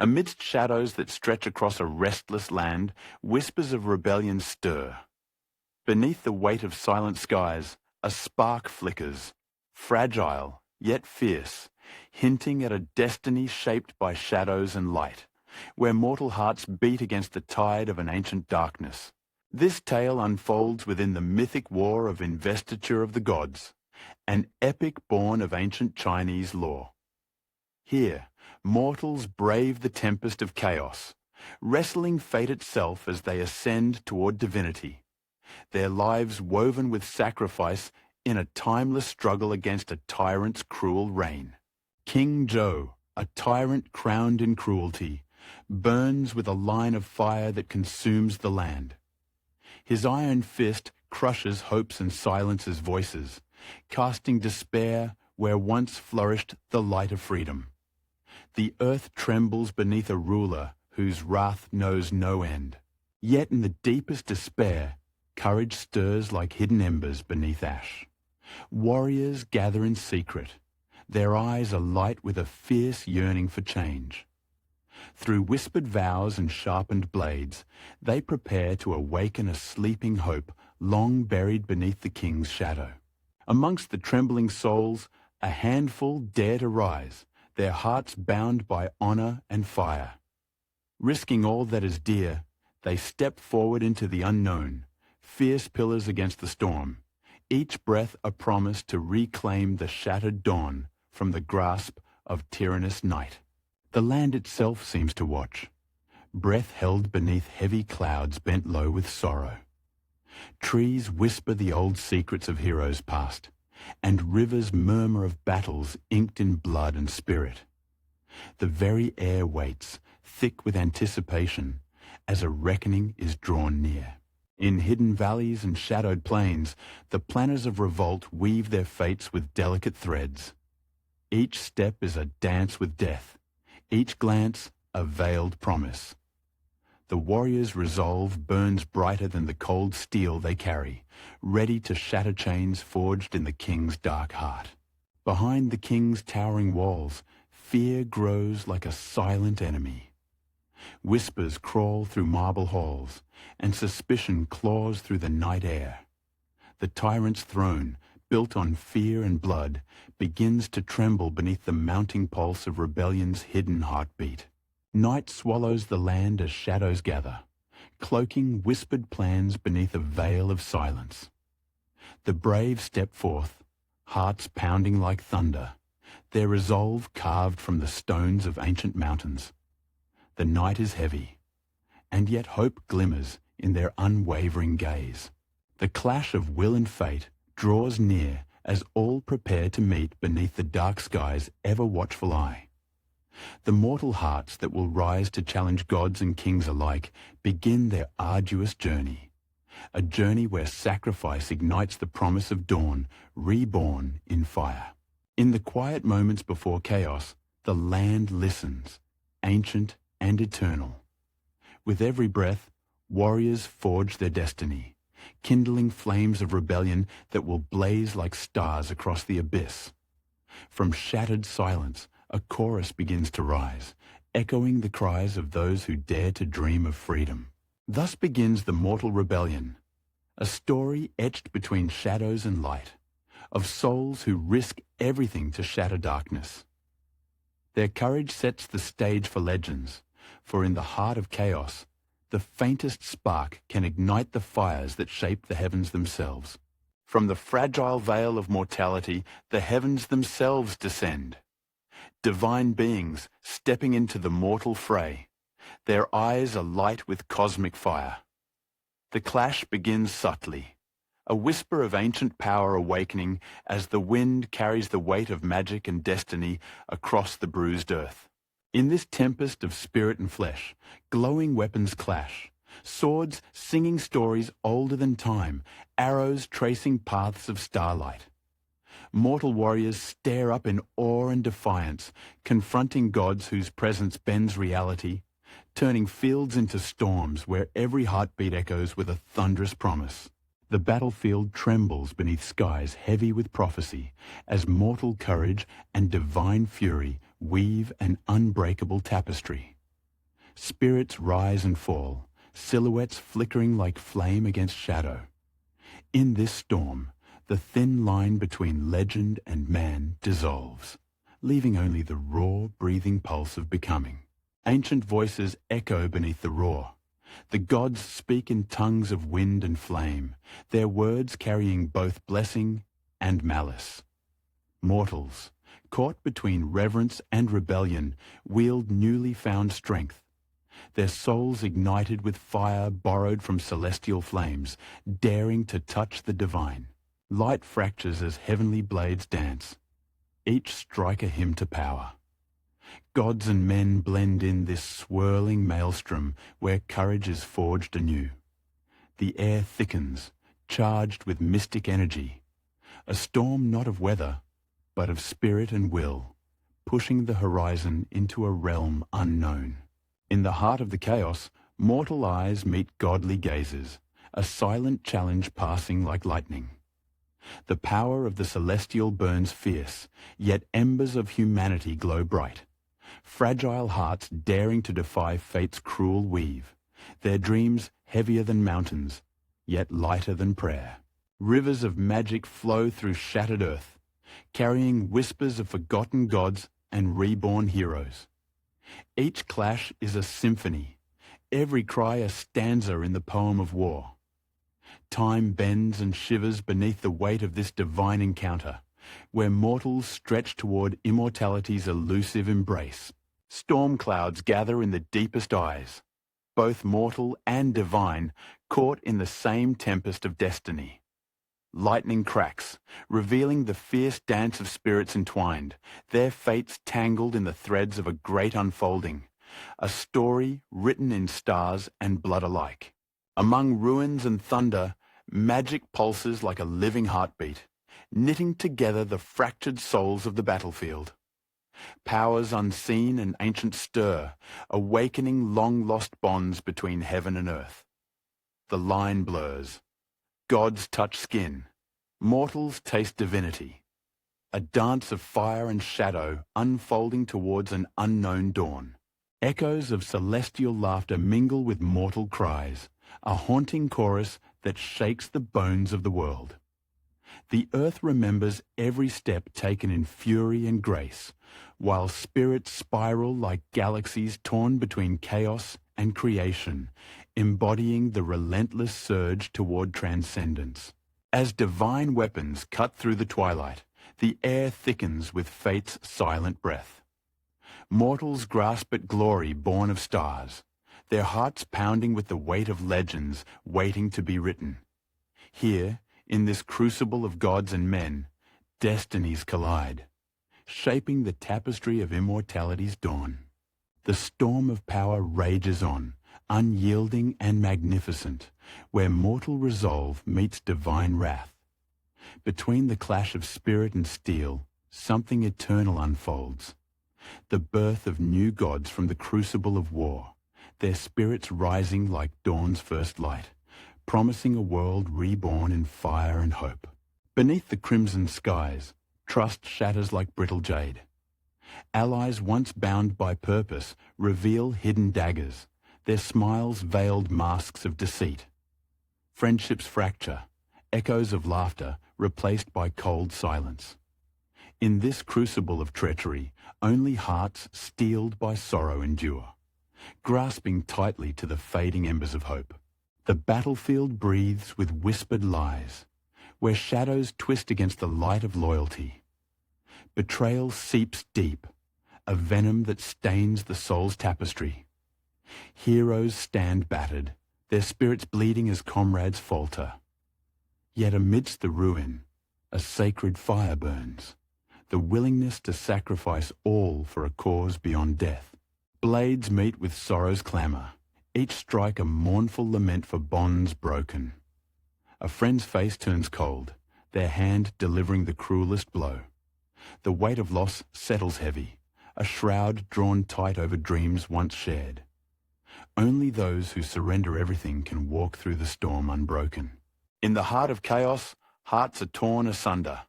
Amidst shadows that stretch across a restless land, whispers of rebellion stir. Beneath the weight of silent skies, a spark flickers, fragile yet fierce, hinting at a destiny shaped by shadows and light, where mortal hearts beat against the tide of an ancient darkness. This tale unfolds within the mythic war of Investiture of the Gods, an epic born of ancient Chinese lore. Here, mortals brave the tempest of chaos, wrestling fate itself as they ascend toward divinity, their lives woven with sacrifice in a timeless struggle against a tyrant's cruel reign. King Zhou, a tyrant crowned in cruelty, burns with a line of fire that consumes the land. His iron fist crushes hopes and silences voices, casting despair where once flourished the light of freedom. The earth trembles beneath a ruler whose wrath knows no end. Yet in the deepest despair, courage stirs like hidden embers beneath ash. Warriors gather in secret, their eyes alight with a fierce yearning for change. Through whispered vows and sharpened blades, they prepare to awaken a sleeping hope long buried beneath the king's shadow. Amongst the trembling souls, a handful dare to rise, their hearts bound by honor and fire. Risking all that is dear, they step forward into the unknown, fierce pillars against the storm, each breath a promise to reclaim the shattered dawn from the grasp of tyrannous night. The land itself seems to watch, breath held beneath heavy clouds bent low with sorrow. Trees whisper the old secrets of heroes past, and rivers murmur of battles inked in blood and spirit. The very air waits, thick with anticipation, as a reckoning is drawn near. In hidden valleys and shadowed plains, the planners of revolt weave their fates with delicate threads. Each step is a dance with death, each glance a veiled promise. The warrior's resolve burns brighter than the cold steel they carry, ready to shatter chains forged in the king's dark heart. Behind the king's towering walls, fear grows like a silent enemy. Whispers crawl through marble halls, and suspicion claws through the night air. The tyrant's throne, built on fear and blood, begins to tremble beneath the mounting pulse of rebellion's hidden heartbeat. Night swallows the land as shadows gather, cloaking whispered plans beneath a veil of silence. The brave step forth, hearts pounding like thunder, their resolve carved from the stones of ancient mountains. The night is heavy, and yet hope glimmers in their unwavering gaze. The clash of will and fate draws near as all prepare to meet beneath the dark sky's ever-watchful eye. The mortal hearts that will rise to challenge gods and kings alike begin their arduous journey, a journey where sacrifice ignites the promise of dawn, reborn in fire. In the quiet moments before chaos, the land listens, ancient and eternal. With every breath, warriors forge their destiny, kindling flames of rebellion that will blaze like stars across the abyss. From shattered silence, a chorus begins to rise, echoing the cries of those who dare to dream of freedom. Thus begins the mortal rebellion, a story etched between shadows and light, of souls who risk everything to shatter darkness. Their courage sets the stage for legends, for in the heart of chaos, the faintest spark can ignite the fires that shape the heavens themselves. From the fragile veil of mortality, the heavens themselves descend. Divine beings stepping into the mortal fray, their eyes alight with cosmic fire. The clash begins subtly, a whisper of ancient power awakening as the wind carries the weight of magic and destiny across the bruised earth. In this tempest of spirit and flesh, glowing weapons clash, swords singing stories older than time, arrows tracing paths of starlight. Mortal warriors stare up in awe and defiance, confronting gods whose presence bends reality, turning fields into storms where every heartbeat echoes with a thunderous promise. The battlefield trembles beneath skies heavy with prophecy, as mortal courage and divine fury weave an unbreakable tapestry. Spirits rise and fall, silhouettes flickering like flame against shadow. In this storm, the thin line between legend and man dissolves, leaving only the raw, breathing pulse of becoming. Ancient voices echo beneath the roar. The gods speak in tongues of wind and flame, their words carrying both blessing and malice. Mortals, caught between reverence and rebellion, wield newly found strength. Their souls ignited with fire borrowed from celestial flames, daring to touch the divine. Light fractures as heavenly blades dance. Each strike a hymn to power. Gods and men blend in this swirling maelstrom where courage is forged anew. The air thickens, charged with mystic energy. A storm not of weather, but of spirit and will, pushing the horizon into a realm unknown. In the heart of the chaos, mortal eyes meet godly gazes, a silent challenge passing like lightning. The power of the celestial burns fierce, yet embers of humanity glow bright. Fragile hearts daring to defy fate's cruel weave, their dreams heavier than mountains, yet lighter than prayer. Rivers of magic flow through shattered earth, carrying whispers of forgotten gods and reborn heroes. Each clash is a symphony, every cry a stanza in the poem of war. Time bends and shivers beneath the weight of this divine encounter, where mortals stretch toward immortality's elusive embrace. Storm clouds gather in the deepest eyes, both mortal and divine, caught in the same tempest of destiny. Lightning cracks, revealing the fierce dance of spirits entwined, their fates tangled in the threads of a great unfolding, a story written in stars and blood alike. Among ruins and thunder, magic pulses like a living heartbeat, knitting together the fractured souls of the battlefield. Powers unseen and ancient stir, awakening long-lost bonds between heaven and earth. The line blurs. Gods touch skin. Mortals taste divinity. A dance of fire and shadow unfolding towards an unknown dawn. Echoes of celestial laughter mingle with mortal cries, a haunting chorus that shakes the bones of the world. The earth remembers every step taken in fury and grace, while spirits spiral like galaxies torn between chaos and creation, embodying the relentless surge toward transcendence. As divine weapons cut through the twilight, the air thickens with fate's silent breath. Mortals grasp at glory born of stars, their hearts pounding with the weight of legends waiting to be written. Here, in this crucible of gods and men, destinies collide, shaping the tapestry of immortality's dawn. The storm of power rages on, unyielding and magnificent, where mortal resolve meets divine wrath. Between the clash of spirit and steel, something eternal unfolds. The birth of new gods from the crucible of war, their spirits rising like dawn's first light, promising a world reborn in fire and hope. Beneath the crimson skies, trust shatters like brittle jade. Allies once bound by purpose reveal hidden daggers, their smiles veiled masks of deceit. Friendships fracture, echoes of laughter replaced by cold silence. In this crucible of treachery, only hearts steeled by sorrow endure, grasping tightly to the fading embers of hope. The battlefield breathes with whispered lies, where shadows twist against the light of loyalty. Betrayal seeps deep, a venom that stains the soul's tapestry. Heroes stand battered, their spirits bleeding as comrades falter. Yet amidst the ruin, a sacred fire burns, the willingness to sacrifice all for a cause beyond death. Blades meet with sorrow's clamour, each strike a mournful lament for bonds broken. A friend's face turns cold, their hand delivering the cruelest blow. The weight of loss settles heavy, a shroud drawn tight over dreams once shared. Only those who surrender everything can walk through the storm unbroken. In the heart of chaos, hearts are torn asunder,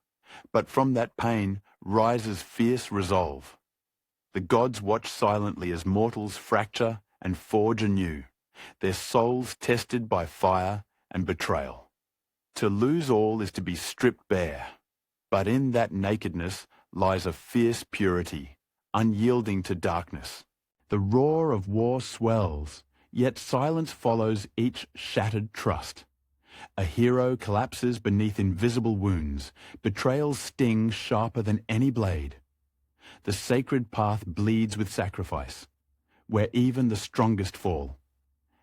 but from that pain rises fierce resolve. The gods watch silently as mortals fracture and forge anew, their souls tested by fire and betrayal. To lose all is to be stripped bare, but in that nakedness lies a fierce purity, unyielding to darkness. The roar of war swells, yet silence follows each shattered trust. A hero collapses beneath invisible wounds, betrayal's sting sharper than any blade. The sacred path bleeds with sacrifice, where even the strongest fall.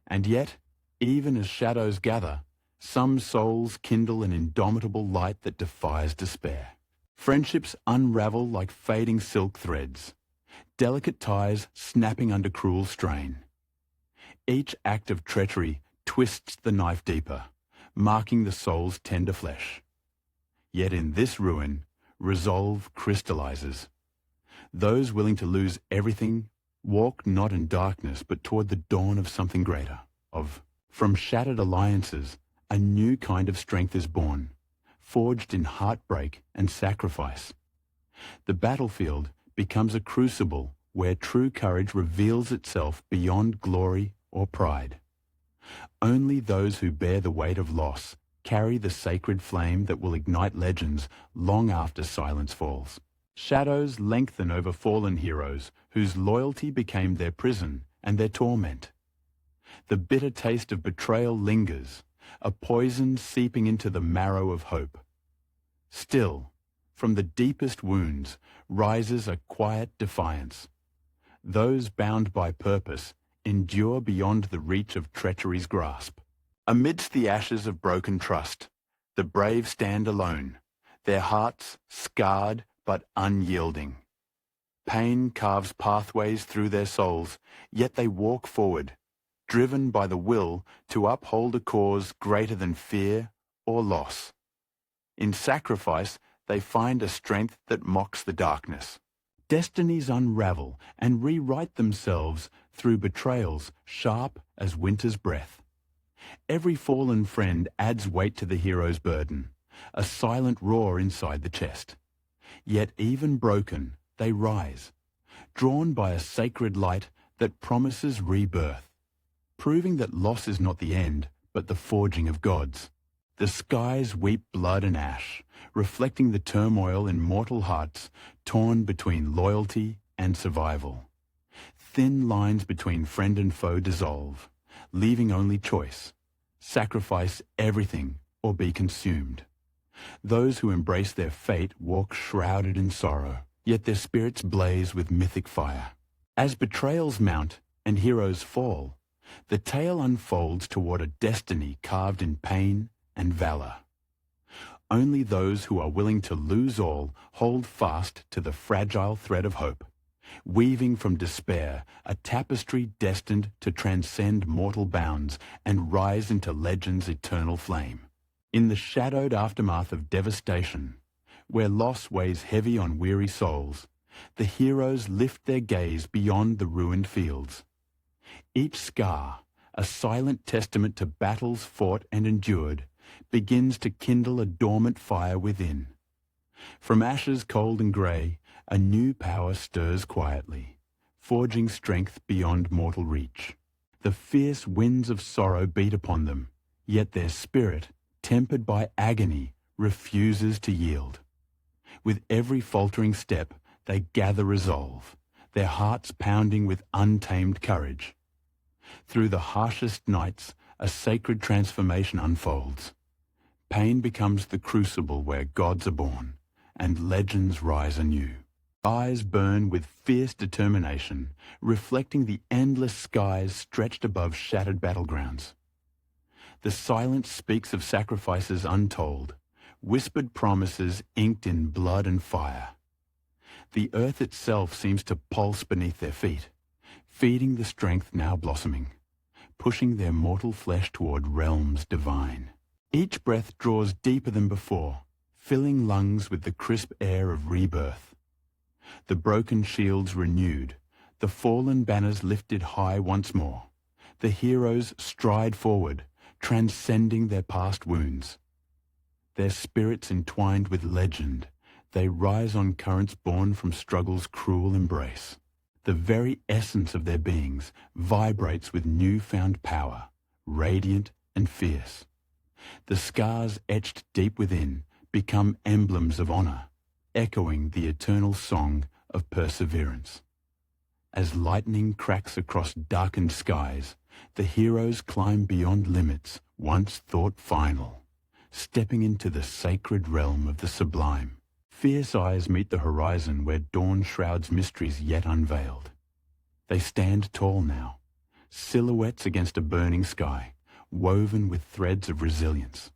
And yet, even as shadows gather, some souls kindle an indomitable light that defies despair. Friendships unravel like fading silk threads, delicate ties snapping under cruel strain. Each act of treachery twists the knife deeper, marking the soul's tender flesh. Yet in this ruin, resolve crystallizes. Those willing to lose everything walk not in darkness but toward the dawn of something greater. From shattered alliances, a new kind of strength is born, forged in heartbreak and sacrifice. The battlefield becomes a crucible where true courage reveals itself beyond glory or pride. Only those who bear the weight of loss carry the sacred flame that will ignite legends long after silence falls. Shadows lengthen over fallen heroes whose loyalty became their prison and their torment. The bitter taste of betrayal lingers, a poison seeping into the marrow of hope. Still, from the deepest wounds rises a quiet defiance. Those bound by purpose endure beyond the reach of treachery's grasp. Amidst the ashes of broken trust, the brave stand alone, their hearts scarred but unyielding. Pain carves pathways through their souls, yet they walk forward, driven by the will to uphold a cause greater than fear or loss. In sacrifice, they find a strength that mocks the darkness. Destinies unravel and rewrite themselves through betrayals sharp as winter's breath. Every fallen friend adds weight to the hero's burden, a silent roar inside the chest. Yet even broken, they rise, drawn by a sacred light that promises rebirth, proving that loss is not the end, but the forging of gods. The skies weep blood and ash, reflecting the turmoil in mortal hearts torn between loyalty and survival. Thin lines between friend and foe dissolve, leaving only choice: sacrifice everything or be consumed. Those who embrace their fate walk shrouded in sorrow, yet their spirits blaze with mythic fire. As betrayals mount and heroes fall, the tale unfolds toward a destiny carved in pain and valor. Only those who are willing to lose all hold fast to the fragile thread of hope, weaving from despair a tapestry destined to transcend mortal bounds and rise into legend's eternal flame. In the shadowed aftermath of devastation, where loss weighs heavy on weary souls, the heroes lift their gaze beyond the ruined fields. Each scar, a silent testament to battles fought and endured, begins to kindle a dormant fire within. From ashes cold and grey, a new power stirs quietly, forging strength beyond mortal reach. The fierce winds of sorrow beat upon them, yet their spirit, tempered by agony, refuses to yield. With every faltering step, they gather resolve, their hearts pounding with untamed courage. Through the harshest nights, a sacred transformation unfolds. Pain becomes the crucible where gods are born, and legends rise anew. Eyes burn with fierce determination, reflecting the endless skies stretched above shattered battlegrounds. The silence speaks of sacrifices untold, whispered promises inked in blood and fire. The earth itself seems to pulse beneath their feet, feeding the strength now blossoming, pushing their mortal flesh toward realms divine. Each breath draws deeper than before, filling lungs with the crisp air of rebirth. The broken shields renewed, the fallen banners lifted high once more. The heroes stride forward, transcending their past wounds. Their spirits entwined with legend, they rise on currents born from struggle's cruel embrace. The very essence of their beings vibrates with newfound power, radiant and fierce. The scars etched deep within become emblems of honor, echoing the eternal song of perseverance. As lightning cracks across darkened skies, the heroes climb beyond limits once thought final, stepping into the sacred realm of the sublime. Fierce eyes meet the horizon where dawn shrouds mysteries yet unveiled. They stand tall now, silhouettes against a burning sky, woven with threads of resilience.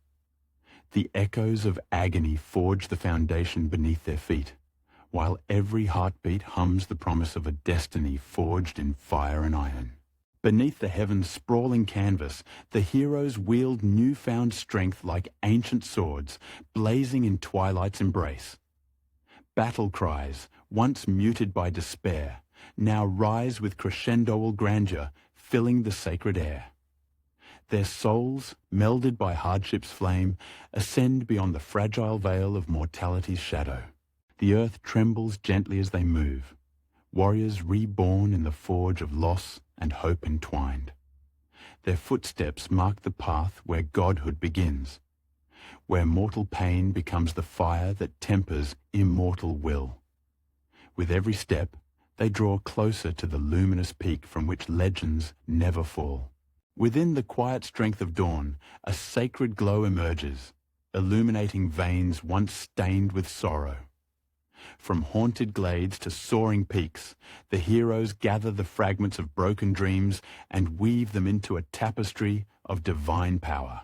The echoes of agony forge the foundation beneath their feet, while every heartbeat hums the promise of a destiny forged in fire and iron. Beneath the heaven's sprawling canvas, the heroes wield newfound strength like ancient swords, blazing in twilight's embrace. Battle cries, once muted by despair, now rise with crescendoal grandeur, filling the sacred air. Their souls, melded by hardship's flame, ascend beyond the fragile veil of mortality's shadow. The earth trembles gently as they move, warriors reborn in the forge of loss and hope entwined. Their footsteps mark the path where godhood begins, where mortal pain becomes the fire that tempers immortal will. With every step, they draw closer to the luminous peak from which legends never fall. Within the quiet strength of dawn, a sacred glow emerges, illuminating veins once stained with sorrow. From haunted glades to soaring peaks, the heroes gather the fragments of broken dreams and weave them into a tapestry of divine power.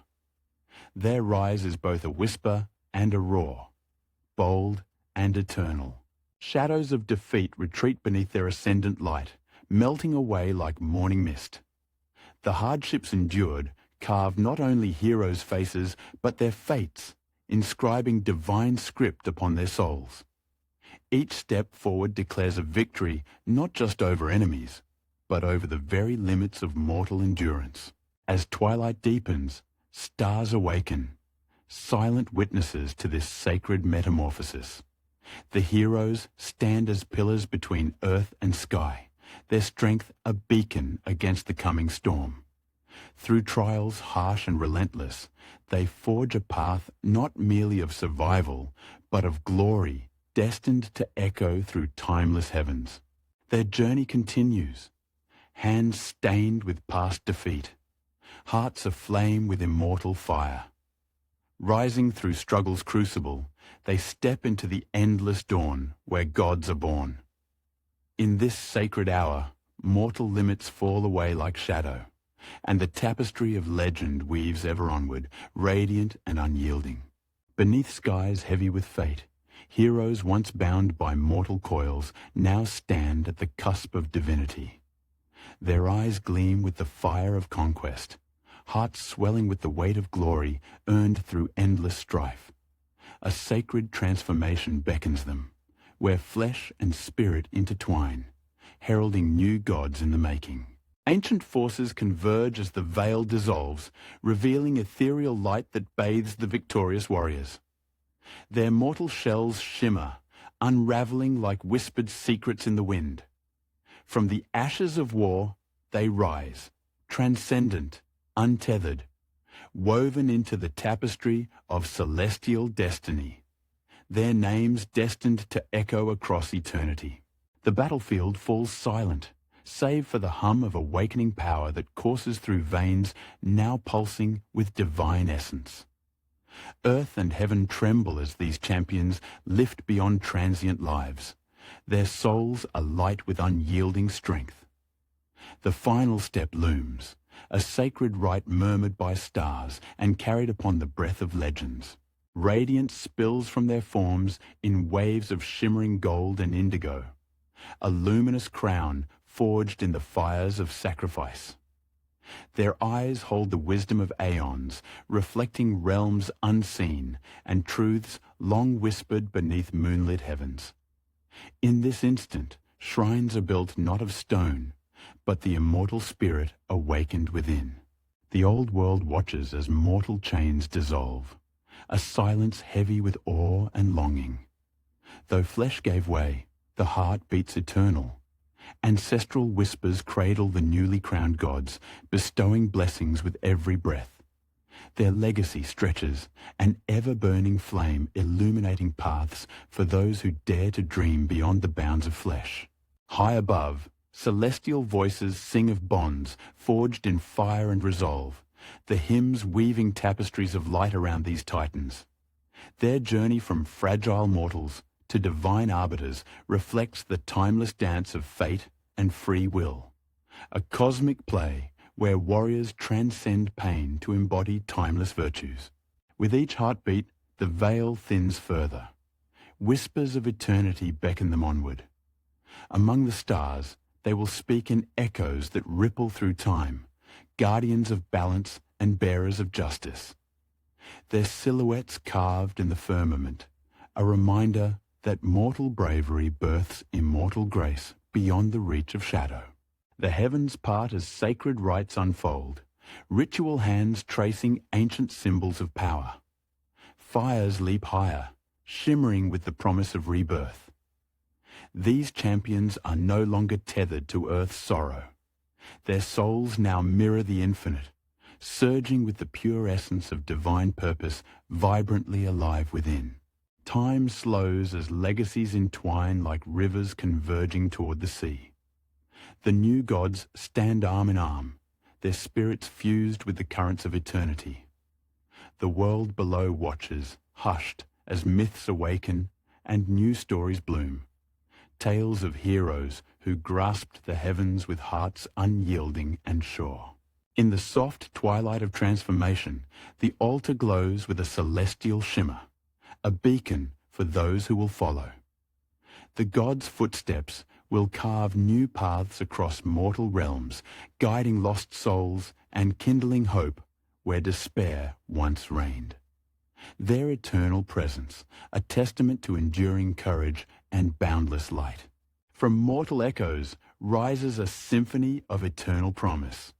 Their rise is both a whisper and a roar, bold and eternal. Shadows of defeat retreat beneath their ascendant light, melting away like morning mist. The hardships endured carve not only heroes' faces, but their fates, inscribing divine script upon their souls. Each step forward declares a victory not just over enemies, but over the very limits of mortal endurance. As twilight deepens, stars awaken, silent witnesses to this sacred metamorphosis. The heroes stand as pillars between earth and sky, their strength a beacon against the coming storm. Through trials harsh and relentless, they forge a path not merely of survival, but of glory, destined to echo through timeless heavens. Their journey continues, hands stained with past defeat, hearts aflame with immortal fire. Rising through struggle's crucible, they step into the endless dawn where gods are born. In this sacred hour, mortal limits fall away like shadow, and the tapestry of legend weaves ever onward, radiant and unyielding. Beneath skies heavy with fate, heroes once bound by mortal coils now stand at the cusp of divinity. Their eyes gleam with the fire of conquest, hearts swelling with the weight of glory earned through endless strife. A sacred transformation beckons them, where flesh and spirit intertwine, heralding new gods in the making. Ancient forces converge as the veil dissolves, revealing ethereal light that bathes the victorious warriors. Their mortal shells shimmer, unraveling like whispered secrets in the wind. From the ashes of war, they rise, transcendent, untethered, woven into the tapestry of celestial destiny, their names destined to echo across eternity. The battlefield falls silent, save for the hum of awakening power that courses through veins now pulsing with divine essence. Earth and heaven tremble as these champions lift beyond transient lives, their souls alight with unyielding strength. The final step looms, a sacred rite murmured by stars and carried upon the breath of legends. Radiance spills from their forms in waves of shimmering gold and indigo, a luminous crown forged in the fires of sacrifice. Their eyes hold the wisdom of aeons, reflecting realms unseen and truths long whispered beneath moonlit heavens. In this instant, shrines are built not of stone, but the immortal spirit awakened within. The old world watches as mortal chains dissolve, a silence heavy with awe and longing. Though flesh gave way, the heart beats eternal, Ancestral whispers cradle the newly crowned gods, bestowing blessings with every breath. Their legacy stretches, an ever-burning flame illuminating paths for those who dare to dream beyond the bounds of flesh. High above, celestial voices sing of bonds forged in fire and resolve, the hymns weaving tapestries of light around these titans. Their journey from fragile mortals to divine arbiters reflects the timeless dance of fate and free will, a cosmic play where warriors transcend pain to embody timeless virtues. With each heartbeat, the veil thins further. Whispers of eternity beckon them onward. Among the stars, they will speak in echoes that ripple through time, guardians of balance and bearers of justice. Their silhouettes carved in the firmament, a reminder that mortal bravery births immortal grace beyond the reach of shadow. The heavens part as sacred rites unfold, ritual hands tracing ancient symbols of power. Fires leap higher, shimmering with the promise of rebirth. These champions are no longer tethered to earth's sorrow. Their souls now mirror the infinite, surging with the pure essence of divine purpose vibrantly alive within. Time slows as legacies entwine like rivers converging toward the sea. The new gods stand arm in arm, their spirits fused with the currents of eternity. The world below watches, hushed, as myths awaken and new stories bloom. Tales of heroes who grasped the heavens with hearts unyielding and sure. In the soft twilight of transformation, the altar glows with a celestial shimmer, a beacon for those who will follow. The gods' footsteps will carve new paths across mortal realms, guiding lost souls and kindling hope where despair once reigned. Their eternal presence, a testament to enduring courage and boundless light. From mortal echoes rises a symphony of eternal promise.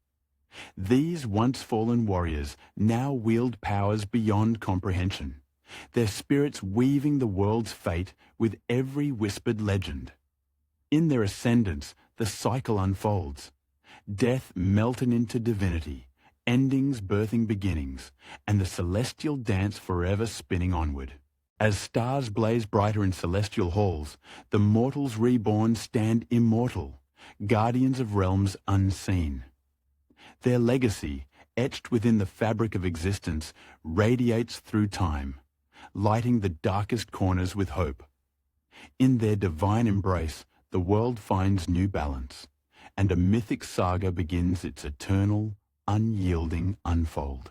These once fallen warriors now wield powers beyond comprehension, their spirits weaving the world's fate with every whispered legend. In their ascendance, the cycle unfolds. Death melted into divinity, endings birthing beginnings, and the celestial dance forever spinning onward. As stars blaze brighter in celestial halls, the mortals reborn stand immortal, guardians of realms unseen. Their legacy, etched within the fabric of existence, radiates through time, lighting the darkest corners with hope. In their divine embrace, the world finds new balance, and a mythic saga begins its eternal, unyielding unfold.